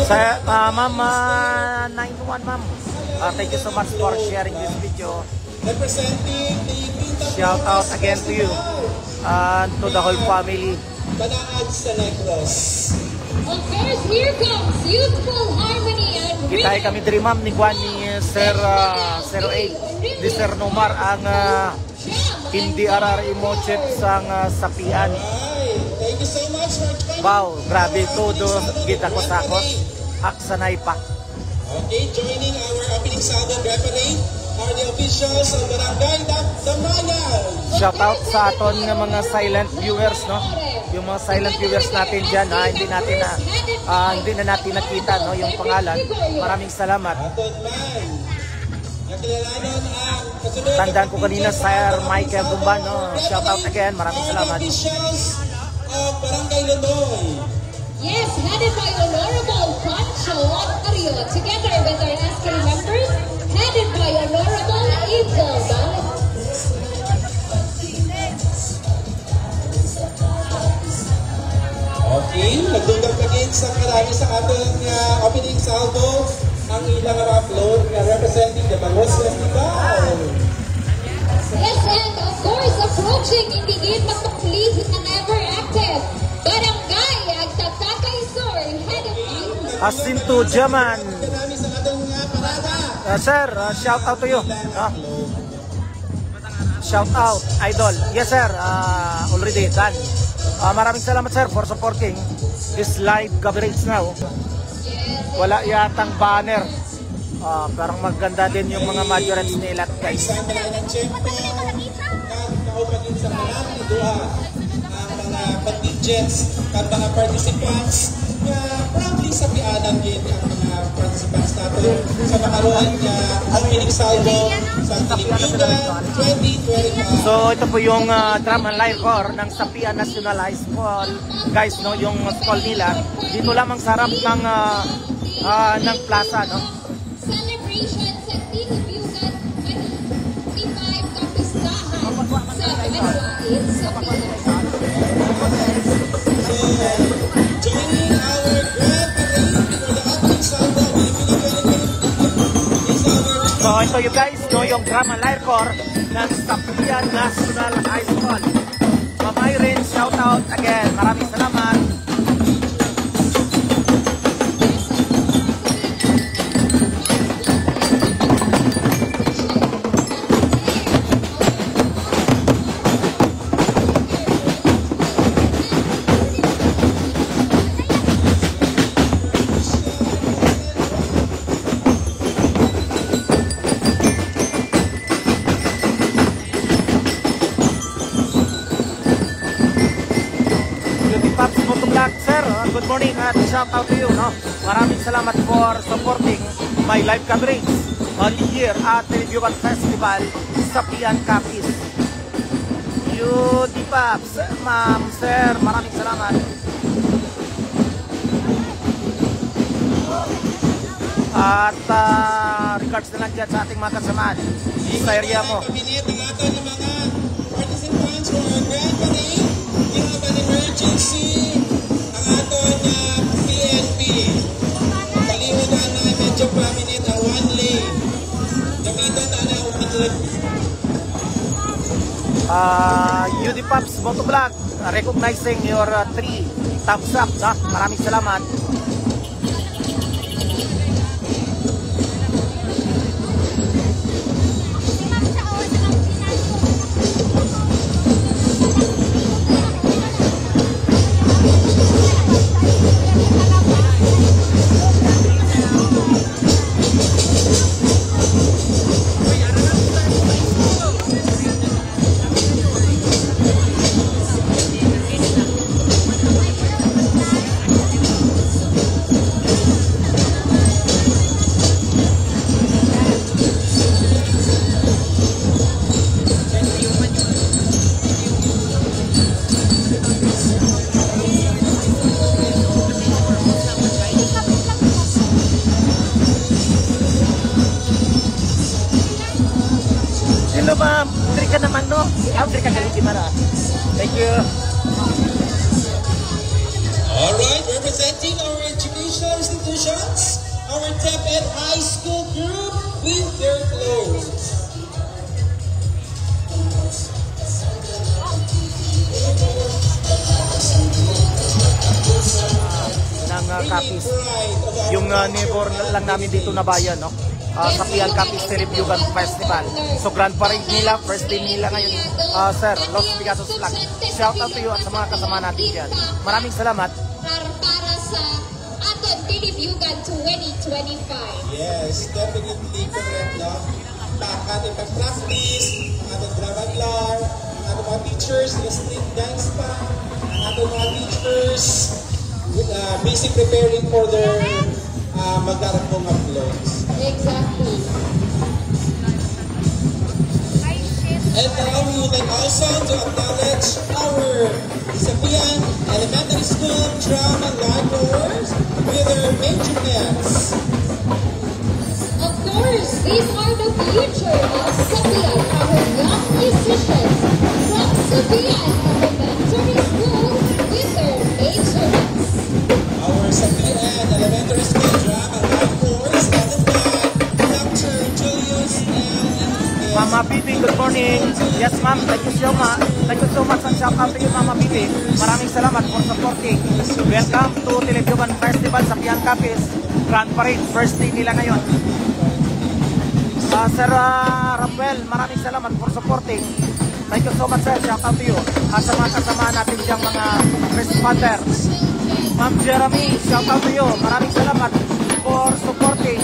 Sa ma'am 921 ma'am. Thank you so much for sharing this video. Representing the Shout out again to you and to the whole family. Banaag sa Negros. Of course, here comes Youthful Harmony and Kitay kami diri ma'am ni Juan ni Sir 08 ni Sir Nomar ang hindi arar emojet sang sapian. Thank you so much for joining. Wow, grabe todo kita ko sakot. Aksanay pa. Okay, joining our opening salvo referee are the officials of Barangay Damayan. Shout out sa aton ng mga silent viewers, no? Yung mga silent viewers natin diyan, hindi na natin nakita, no, yung pangalan. Maraming salamat. Tandaan ko kanina Sir Michael Dumban, no? Shout out again. Maraming salamat. Officials of Barangay Lonoy. yes, headed by Honorable Pancho Ario, together with our SK members, headed by Honorable Eagle Bal. Okay, nagdugag again sa karami sa ating opening salvo ang ilang upload representing the Bangos Festival. Yes, and of course, approaching hindi gate matukli and ever active. Barangay Agtatakay Sur, headed by Asinto Jaman. Karami sa ating parada. Sir, shout out to you. Shout out, idol. Yes sir, already done. Maraming salamat sir for supporting this live coverage now. Wala yatang banner. Parang maganda din yung mga majorants nila guys. Isang ng tiyempo kaupanin sa marami duha ang mga contingents at mga participants na proudly sa pianan din ang mga participants natin sa makaroon na opening salvo sa Pilipinas 2025. So ito po yung drum and lyre corps ng Sapian National High School. Guys, no, yung school nila dito lamang sa harap ng plaza, no. celebration sa Tinubugan 25 kapistahan sa Edwin sa Pilipinas. Joining our grand parade for the opening salvo So ito yung guys, no, yung drum and lyre corps ng Sapian National High School. Mamay rin, shout out again. Maraming salamat. Good morning at shout out to you, no? Maraming salamat for supporting my live coverage on the year at Television Festival Sapian Capiz. You di Paps, ma'am, sir, maraming salamat. At regards na lang dyan sa ating mga kasamaan sa area mo. Kabinet ng ato ng mga participants for our grand parade. We have an emergency. Ato na PNP. Kalimutan na medyo prominent ang one lane. Gamitan na na umitlog. UD Pops Motovlog, recognizing your 3 thumbs up. Maraming salamat. Hello ma'am, Andri ka naman no? Andri ka galing Kimara. Thank you. Alright, representing our education educational institutions, our DepEd High School group with their clothes. Ng Capiz. Yung neighbor lang namin dito na bayan, no? Sa PIAN Capiz Telebyugan Festival. So grand parade nila, first day nila ngayon. Sir, Los Bigatos Vlog. Shout out to you at sa mga kasama natin dyan. Maraming salamat. Para sa aton Telebyugan 2025. Yes, definitely correct, no? Ating pag-practice, ang ating drama-glar, ang ating mga teachers, street dance pa, ang ating mga teachers, busy preparing for their magdarapong uploads. Exactly. And now we would like also to acknowledge our Isapian Elementary School Drama Librarians with their majorettes. Of course, these are the future of Sabian, our young musicians from Sabian Elementary School with their majorettes. Our Sapian Elementary School Drama Librarians headed by Dr. Julius L. Mama Bibi, good morning. Yes, ma'am. Thank you so much. Thank you so much and shout out to you, Mama Bibi. Maraming salamat for supporting. Welcome to Telebyugan Festival sa PIAN Capiz. Grand Parade, first day nila ngayon. Sir Rafael, maraming salamat for supporting. Thank you so much, sir. Shout out to you. Sa mga kasama natin diyang mga responders. Ma'am Jeremy, shout out to you. Maraming salamat for supporting.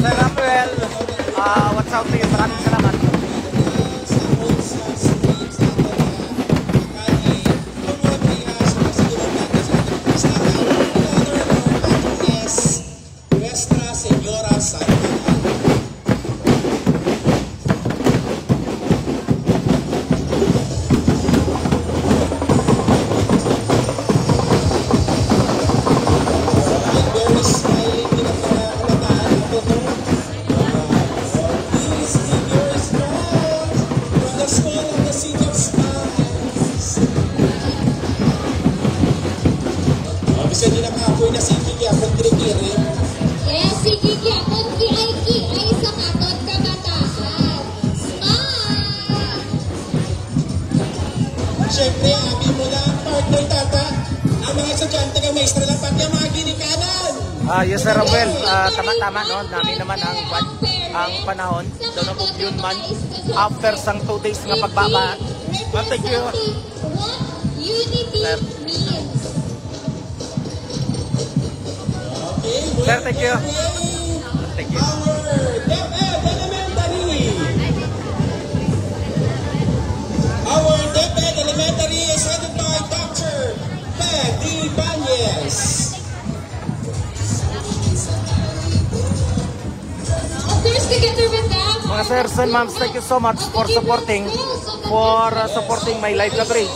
Sir Rafael, what's out to you? Maraming salamat. Nuestra Señora Santa. Very smiling pinagkakalataan ako no? Please give your response from the school of the City of Smiles. Bisa nila kapoy na si Kiki akong kiri-kiri. Yes, sige kaya kung ki ay sa katon kabataan. Smile! Siyempre, abi mo na, partner tata. Ang mga estudyante ng maestra lang pati ang mga ginikanan. Yes, Sir Rafael, tama-tama, no? Namin naman ang panahon. Doon ako yun man. After sang 2 days nga pagbaba. Thank you. What unity Sir. means. Okay, Sir, thank you. Thank you. Our DepEd Elementary. Our DepEd Elementary is headed by Dr. Paddy Banyes. Of course, together with them, Mga sirs and moms, thank you so much for supporting my live coverage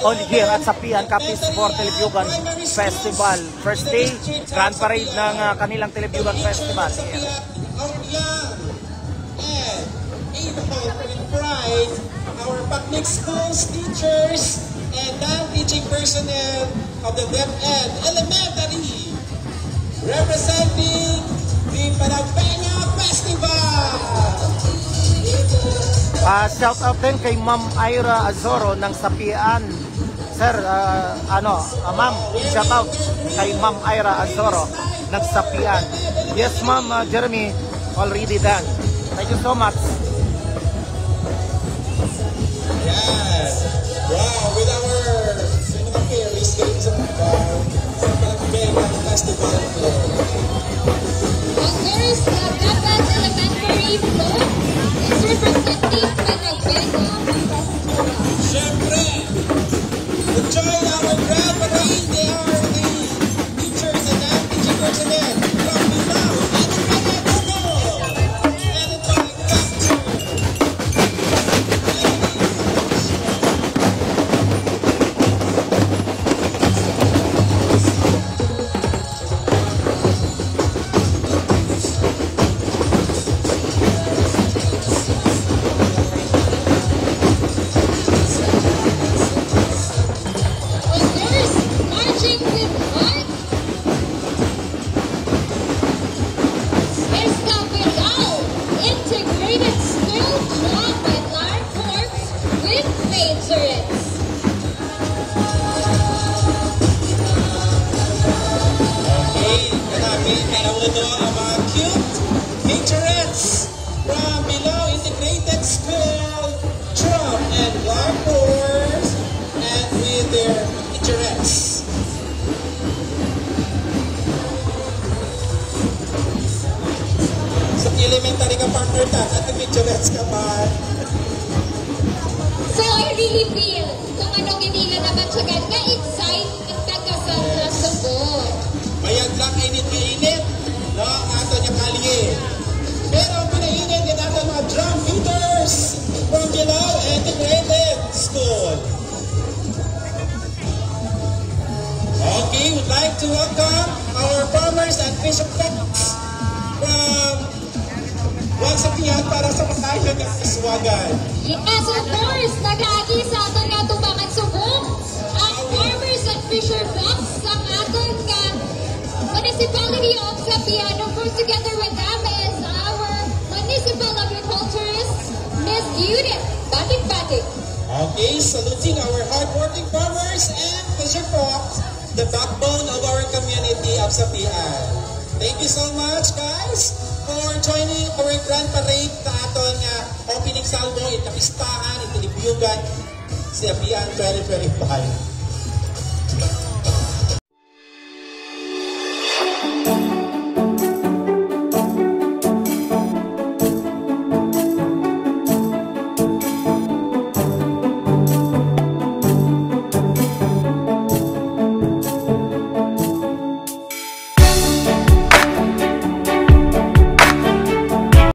only here at sa PIAN Capiz for Telebyugan Festival. First day, grand parade ng kanilang Telebyugan Festival. Here. Our young and able with pride, our public schools teachers and non-teaching personnel of the DepEd Elementary representing the Panagpeña Festival. Shout out din kay Ma'am Ira Azoro ng Sapian. Sir, ma'am, shout out kay Ma'am Ira Azoro ng Sapian. Yes, Ma'am Jeremy, already done. Thank you so much. Yes. Wow, with our cinema carries getting some Panagpeña Festival floor. of course, the DepEd Elementary float is representing Panagpeña Festival. Siyempre, to join our grand parade, they are the teachers and non-teaching personnel from Bilao Educated School. Headed by Dr. Picturesque ka ba? So I really feel kung anong hindi na naman siya nga excited nagkasal na subok. Mayag lang init-init, no? Ang ato niya kalye. Pero ang pinainit din natin mga drum beaters from Gilao Integrated School. Okay, we'd like to welcome our farmers and fisher folks from Wagsapian para sa pagkain ng iswagan. Yes, of course, nag-aagi sa aton nga tubangan subok ang farmers and fisher folks sa aton nga municipality of Sapian. Of course, together with them is our municipal agriculturist, Miss Judith Batik-Batik. Okay, saluting our hardworking farmers and fisher folks, the backbone of our community of Sapian. Thank you so much, guys, for joining our grand parade sa aton nga opening salvo, ikapistahan, itinibiyugan sa Sapian 2025.